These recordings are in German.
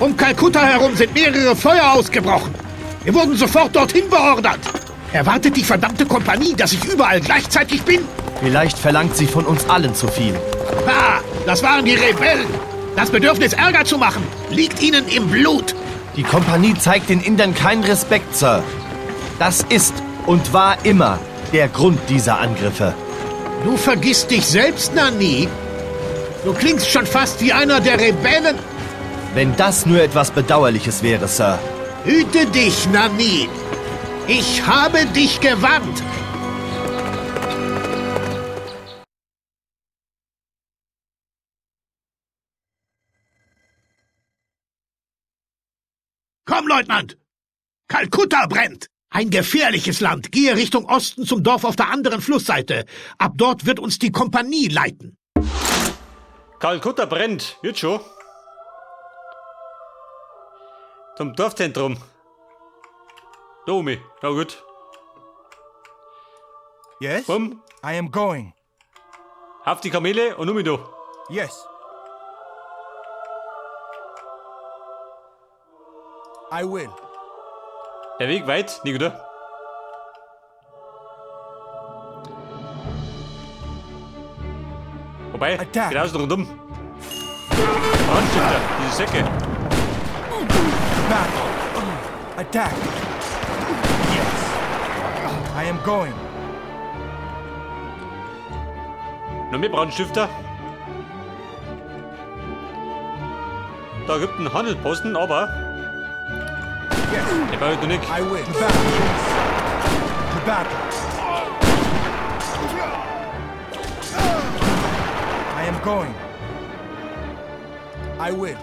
Um Kalkutta herum sind mehrere Feuer ausgebrochen. Wir wurden sofort dorthin beordert. Erwartet die verdammte Kompanie, dass ich überall gleichzeitig bin? Vielleicht verlangt sie von uns allen zu viel. Ah, das waren die Rebellen. Das Bedürfnis, Ärger zu machen, liegt ihnen im Blut. Die Kompanie zeigt den Indern keinen Respekt, Sir. Das ist und war immer der Grund dieser Angriffe. Du vergisst dich selbst, Nani. Du klingst schon fast wie einer der Rebellen. Wenn das nur etwas Bedauerliches wäre, Sir. Hüte dich, Nani. Ich habe dich gewarnt. Komm, Leutnant! Kalkutta brennt! Ein gefährliches Land. Gehe Richtung Osten zum Dorf auf der anderen Flussseite. Ab dort wird uns die Kompanie leiten. Kalkutta brennt. Jetzt schon. Zum Dorfzentrum. Da oben. Na gut. Yes? Bumm. I am going. Auf die Kamele und um mich da. Yes. I will. Der Weg weit, nicht oder? Wobei, Attack. geht außen rundum. Bandstifter, diese Säcke. Back. Attack. Yes. I am going. Noch mehr Brandstifter. Da gibt es einen Handelsposten, aber Yes. der baut noch nicht. I will. To battle. To battle. I am going. I will.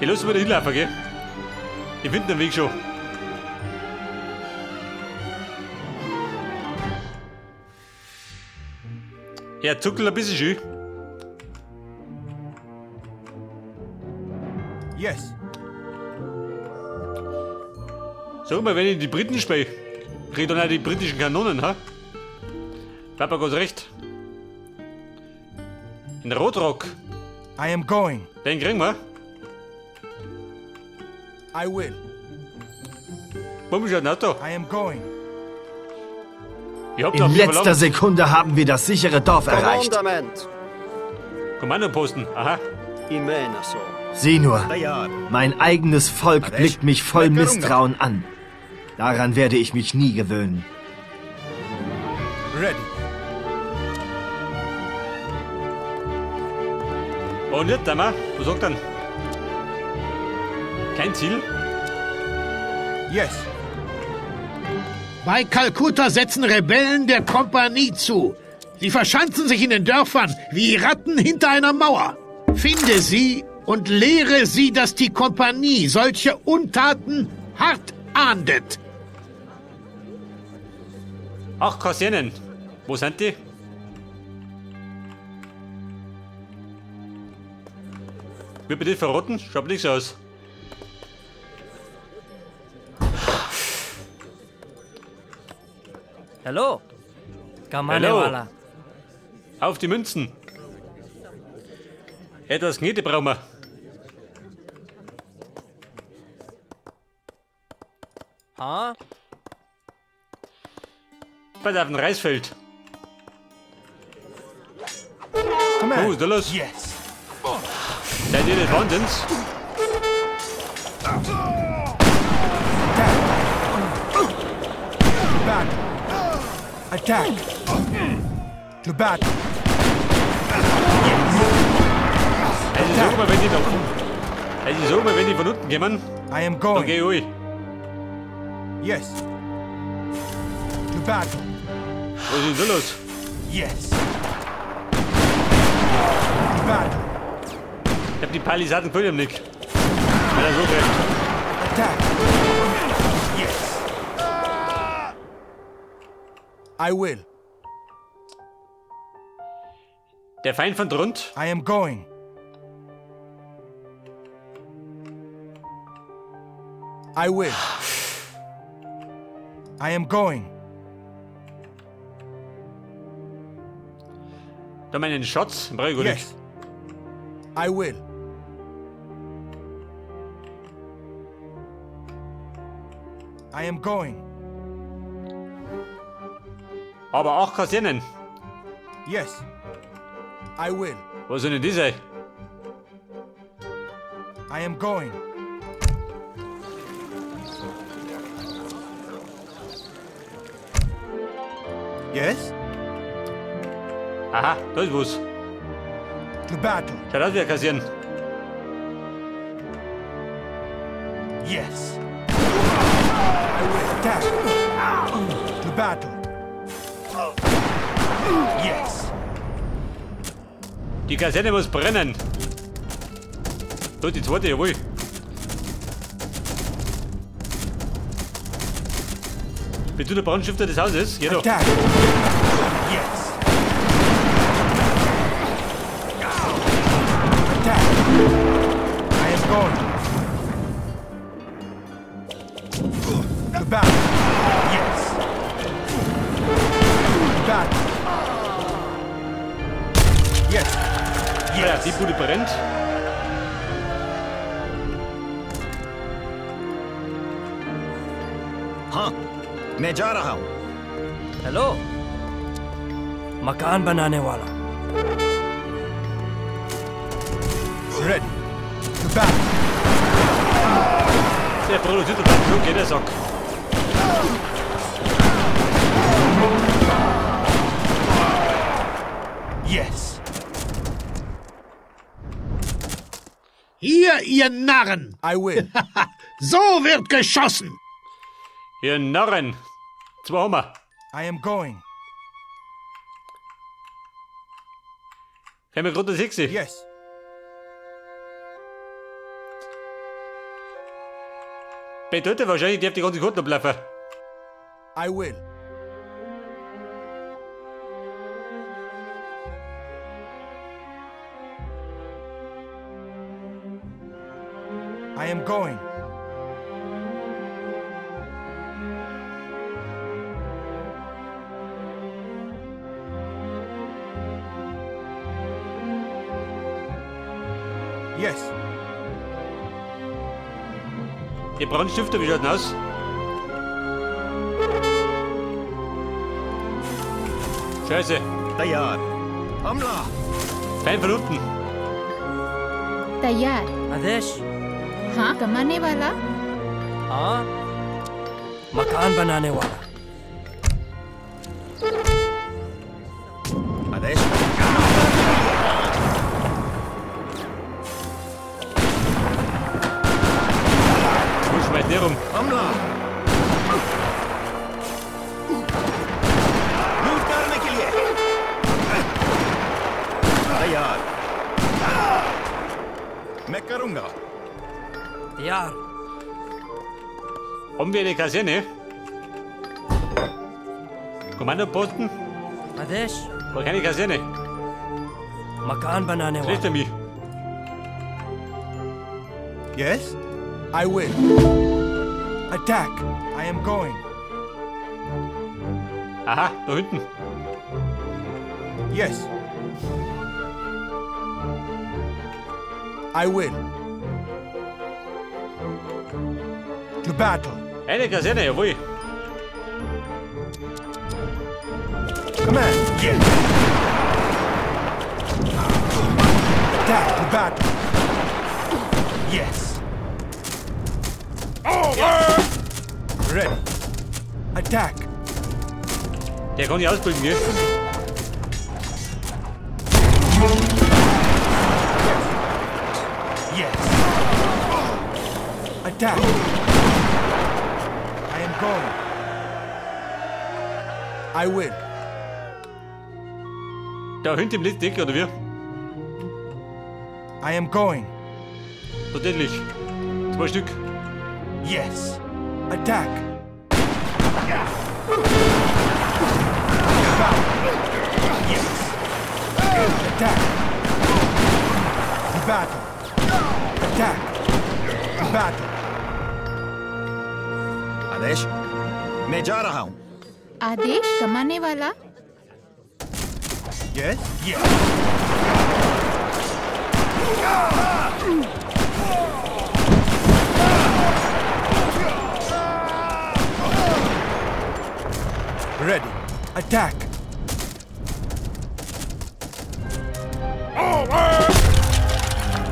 Hey, los über den hinlaufen, gell? Ich finde den Weg schon. Er zuckelt ein bisschen schön. Yes. Sag mal, wenn ich die Briten spiele, krieg ich dann auch die britischen Kanonen, ha? Papa hat recht. In Rotrock, I am going. den kriegen wir. I will. Warum ist ein Auto? I am going. Ich hab In letzter Sekunde haben wir das sichere Dorf erreicht. Comandament. Kommandoposten, aha. Imena so. Sieh nur, mein eigenes Volk blickt mich voll Misstrauen an. Daran werde ich mich nie gewöhnen. Ready. Und jetzt, Dama, was sagt dann? Kein Ziel? Yes. Bei Kalkutta setzen Rebellen der Kompanie zu. Sie verschanzen sich in den Dörfern wie Ratten hinter einer Mauer. Finde sie und lehre sie, dass die Kompanie solche Untaten hart ahndet. Ach, Kasernen. Wo sind die? Wird mir die verrotten? Schaut nichts aus. Hello. Kamane Hello. wala. Auf die Münzen. Etwas Knete brauchen wir. Ha? Bei auf dem Reisfeld. Command. Oh, ist da los? Yes. Seid ihr des Wahnsinns? To battle. Attack. To battle. Also sag mal, wenn die da unten. Also sag mal, wenn die von unten kommen, I am dann going. geh ich ruhig. Yes. To battle. Was ist denn da los? Yes. To battle. Ich hab die Palisaden voll im Nick. Wenn er so greift. Attack. Yes. I will. Der Feind von drunten. I am going. I will. I am going. Da meinen Schatz, brauche ich gar nicht. Yes. I will. I am going. Aber 8 Kasernen. Yes. I will. Was soll denn das sein? I am going. Yes. Aha, da ist was. To battle. Schaut aus wie eine Kaserne. Yes. I will attack. To battle. Yes. Die Kaserne muss brennen. Da die zweite, jawohl. Bist du der Brandstifter des Hauses? Geh doch. Attack. Yes. Attack. I am going. To battle. Yes. To battle. Yes. Ja, die Bude brennt. हाँ मैं जा रहा हूँ हेलो मकान बनाने वाला Ready. To battle. Der produziert den Flug, geht der Sack. Yes. Hier, ihr Narren! I will. So wird geschossen! Ihr Narren. 2 haben wir. I am going. Haben wir gerade 6. Yes. Bedeutet wahrscheinlich, darf die ganze Karte ablaufen. I will. I am going. Yes. Die Brandstifter, wie schaut denn aus? Scheiße. तैयार हमला 5 von unten. तैयार आदेश हाँ कमाने वाला हाँ मकान बनाने वाला आदेश Wo schmeißt der rum? हमला लूट करने के लिए तैयार मैं करूंगा तैयार Haben wir eine Kaserne? Kommandoposten? आदेश War keine Kaserne. मकान बनाने Schlecht वाला an mich. Yes. I will. Attack. I am going. Aha, da hinten. Yes. I will. To battle. Eine Kaserne, jawohl. Command. Yes. Attack to battle. Yes. Ready. Attack. Der kann ich ausbilden, gell? Yes. Attack. I am going. I will. Da hinten im letzten Deck, oder wie? I am going. So dämlich. 2 Stück. Yes. Attack. Yes. Attack. To battle. Attack. To battle. आदेश मैं जा रहा हूँ आदेश कमाने वाला Yes? Yes. Ready. Attack.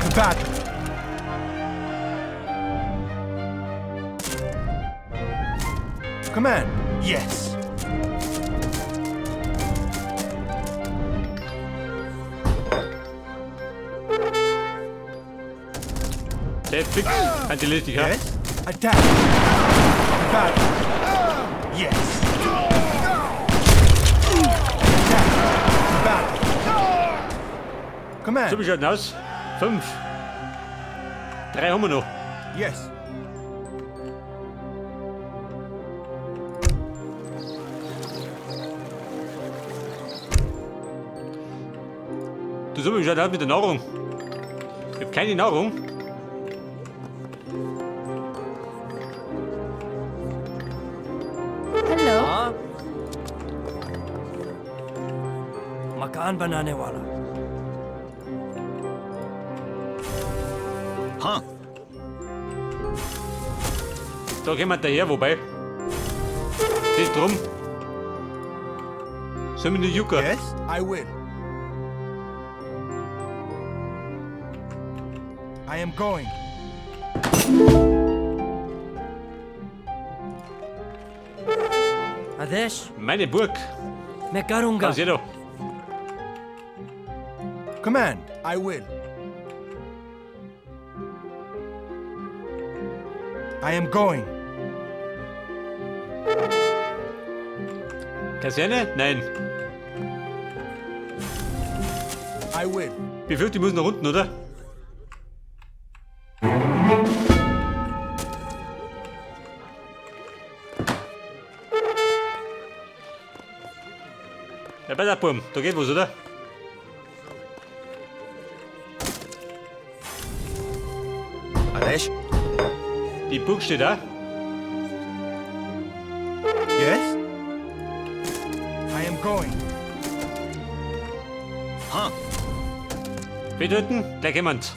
To battle. Command. Yes. Der fix. Antilistik, ja? Yes. Attack. To battle. Yes. Attack. To battle. Command. So wie schaut denn aus? 5. 3 haben wir noch. Yes. Du, so wie schaut aus mit der Nahrung? Ich hab keine Nahrung. Hello हाँ मकान बनाने वाला Da kommt jemand daher, wobei. Steht drum. Sollen wir nicht jucken? Yes, I will. I am going. Adesh Meine Burg. मैं करूँगा Aus jeder. Command, I will. I am going. Kaserne? Nein. I will. Befürchte, ich muss nach unten, oder? Ja, bei der Burm. Da geht was, oder? Bayrisch? Die Burg steht da. Yes? I am going. Wer töten? Gleich jemand.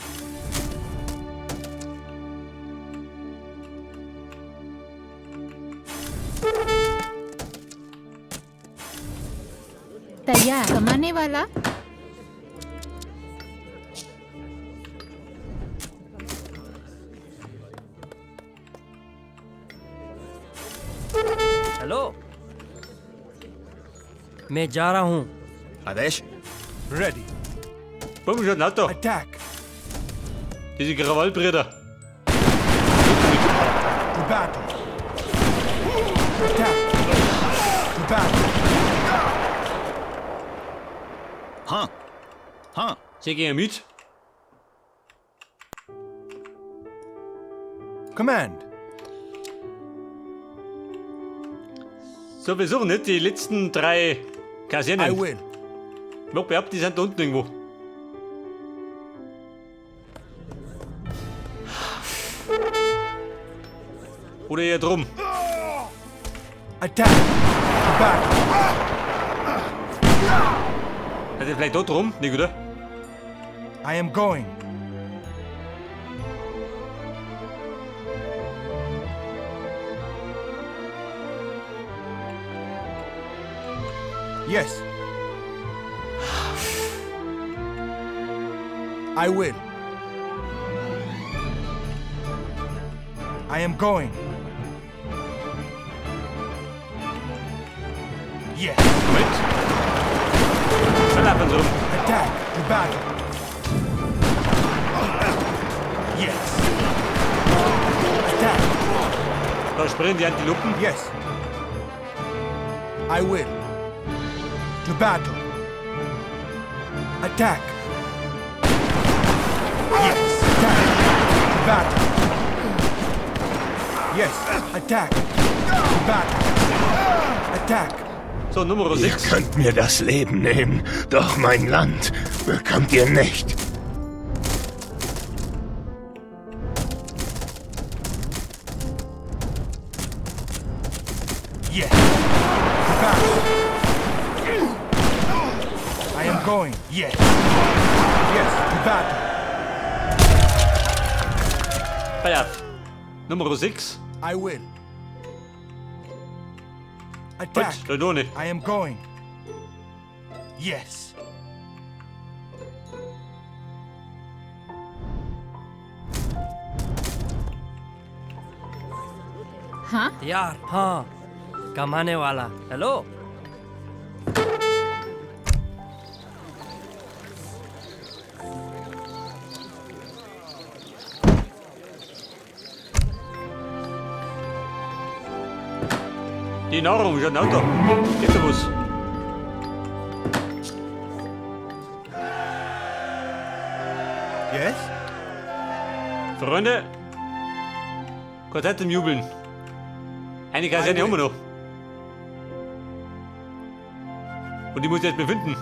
तैयार कमाने वाला हेलो मैं जा रहा हूँ Bayrisch? Ready. Bumm, schaut ein Auto. Attack. Diese Krawallbrüder. To battle. Attack. To battle. Sie gehen mit. Command. So, wir suchen nicht die letzten 3 I Kasernen. will. Ich mach behaupten, die sind da unten irgendwo. Oder eher drum. Attack. To battle. Hat er vielleicht da drum? Nicht, oder? I am going. Yes. I will. I am going. Yes. Moment. Dann ab und rum. Attack to battle. Yes. Attack. Da springen die Antilopen. Yes. I will. To battle. Attack. Yes. Attack. To battle. Yes. Attack. To battle. Attack. So, Nummer Ihr 6. könnt mir das Leben nehmen, doch mein Land bekommt ihr nicht. Yes. To battle. I am going. Yes. Yes, to battle. Pass auf. Nummer 6. I will. Attack. Gut, da ohne. I am going. Yes. हाँ तैयार हाँ कमाने वाला hello Die Nahrung, schon Auto. Gibt da was? Yes? Freunde, Quartett im Jubeln. Eine Kaserne haben wir noch. Und die muss ich jetzt befinden.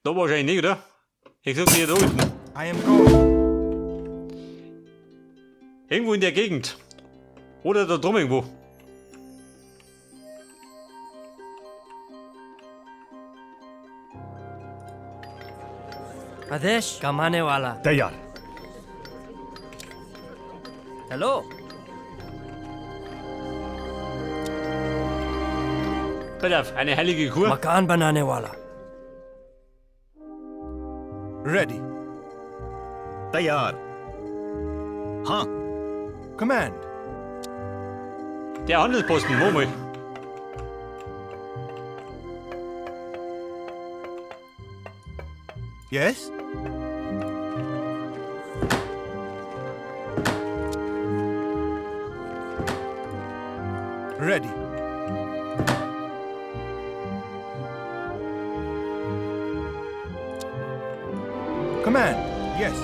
Da wahrscheinlich nicht, oder? Ich suche hier da unten. I am going. Irgendwo in der Gegend. Oder da drum irgendwo. आदेश कमाने वाला तैयार hello Pass auf, eine heilige Kur. मकान बनाने वाला Ready. तैयार हाँ Command. Der Handelsposten, wo mal? Yes? Ready. Command. Yes.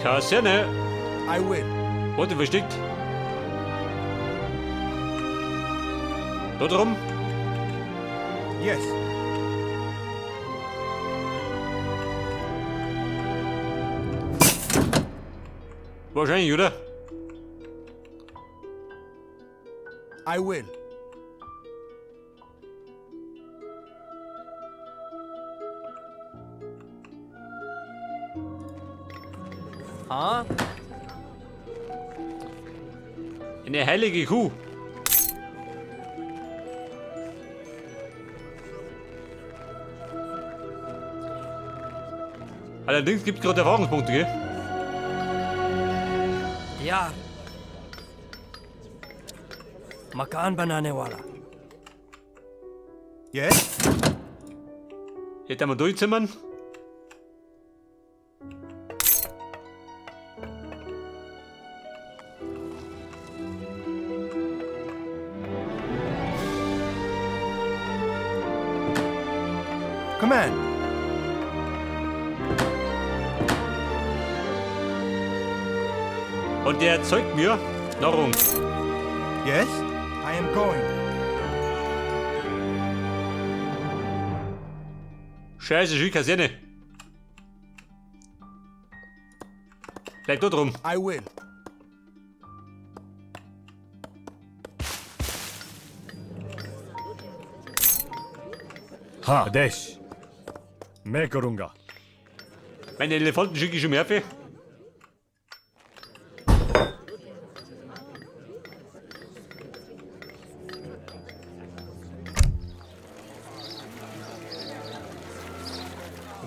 Kaserne. I will. Wurde versteckt. Da drum. Yes. Wahrscheinlich, oder? I will. हाँ Eine heilige Kuh. Allerdings gibt es gerade Erfahrungspunkte, gell? तैयार मकान बनाने वाला Yes? Jetzt einmal durchzimmern. Command. Und der erzeugt mir Nahrung. Yes? I am going. Scheiße, schön Kaserne. Bleib da drum. I will. हाँ आदेश मैं करूँगा Meine Elefanten schicke ich schon mehr für.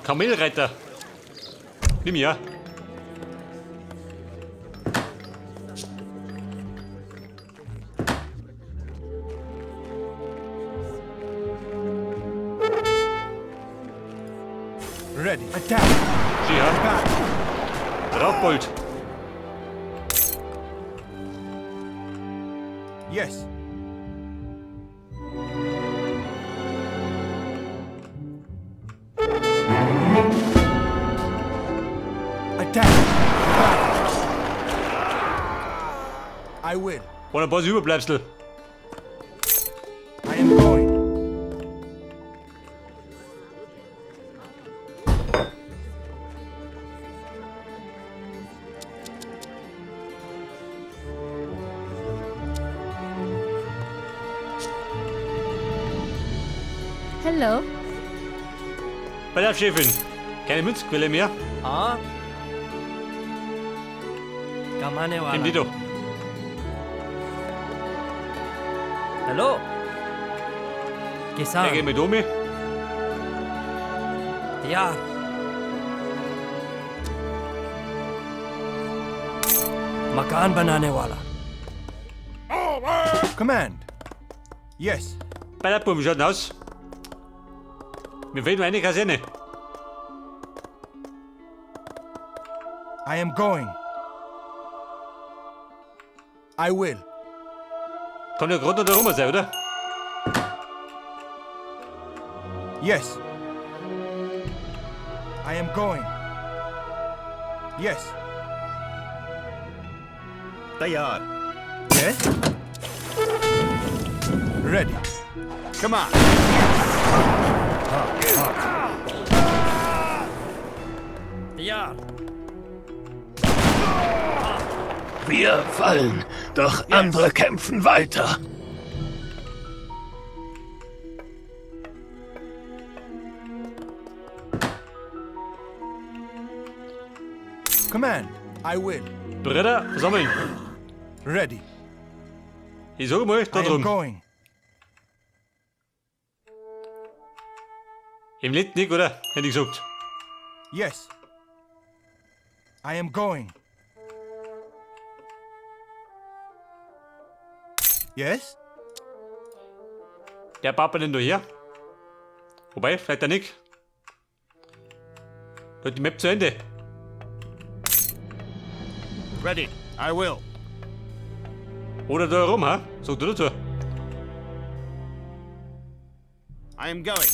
Kamelreiter. Nimm ja. Ready. Attack. Sieh her. Back. Raufbold. Yes. Attack. Back. I will. Und ein paar Überbleibsel. I am going. Hello. Pass auf, Chefin. Keine Münzquelle mehr. हाँ कमाने Nimm वाला die doch. Hello Der किसान geht mit Omi. तैयार मकान बनाने वाला Command. Yes. Bei der Buben, wie schaut denn aus? Mir fehlt nur eine Kaserne. I am going. I will. Kann ja gerade noch da rum sein, oder? Yes. I am going. Yes. तैयार. Yes. Ready. Come on. तैयार Wir fallen, doch andere kämpfen weiter. Command. I will. Brüder, sammeln. Ready. Ich sag mal, da I am drum. going. Im letzten nicht, oder? Hätte ich gesagt. Yes. I am going. Yes? Der Papa denn da her? Wobei, vielleicht er nicht. Da hat die Map zu Ende. Ready. I will. Oder da herum, ha? Sag du dazu. I am going.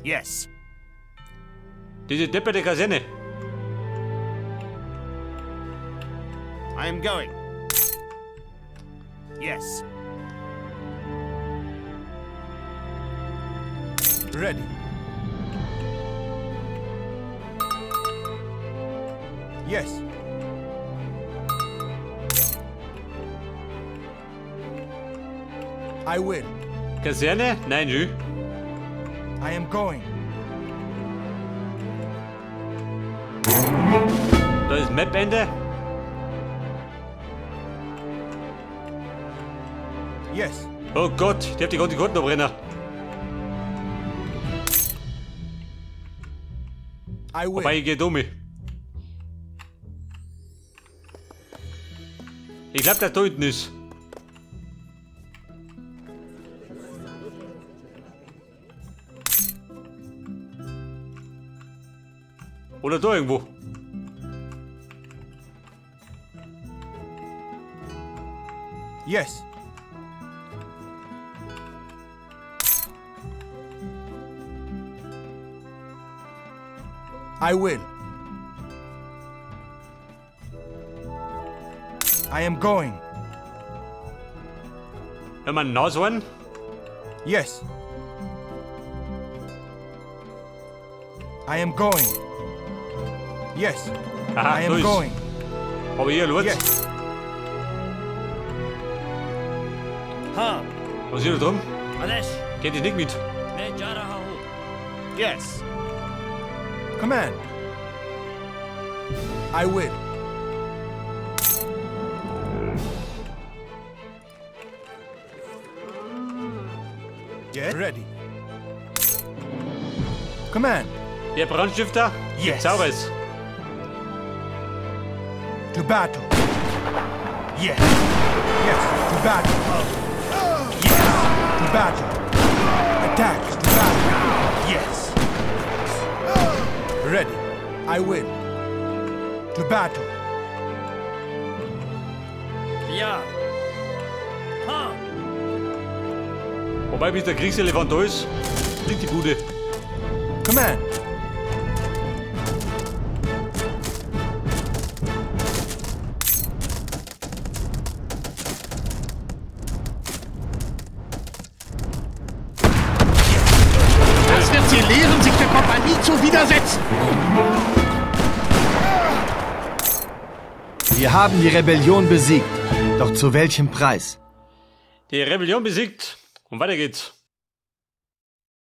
Yes. Diese depperte Kaserne. I am going. Yes. Ready. Yes. I will. Kaserne? Nein, Jü. I am going. Da ist Map-Ende. Yes. Oh Gott, die hat die gerade die Karten abbrennen. I will. Wobei, ich geh um mich. Ich glaub, der da hinten ist. Oder da irgendwo. Yes. I will. I am going. Wenn man Nashorn. Yes. I am going. Yes. Aha, I da am ist. going. Aber hier, schaut. Yes. हाँ Was ist hier da drum? Adesh Geht ich nicht mit. मैं जा रहा हूँ Yes. Command. I will. Get ready. Command. Ihr Brandstifter? Yes. Sauberes. To battle. Yes. Yes. To battle. Yes. To battle. Attack. To battle. Yes. Ready. I will. To battle. तैयार हाँ Wobei, bis der Kriegselefant da ist, liegt die Bude. Command. Das wird sie lehren, sich der Kompanie zu widersetzen. Wir haben die Rebellion besiegt. Doch zu welchem Preis? Die Rebellion besiegt und weiter geht's.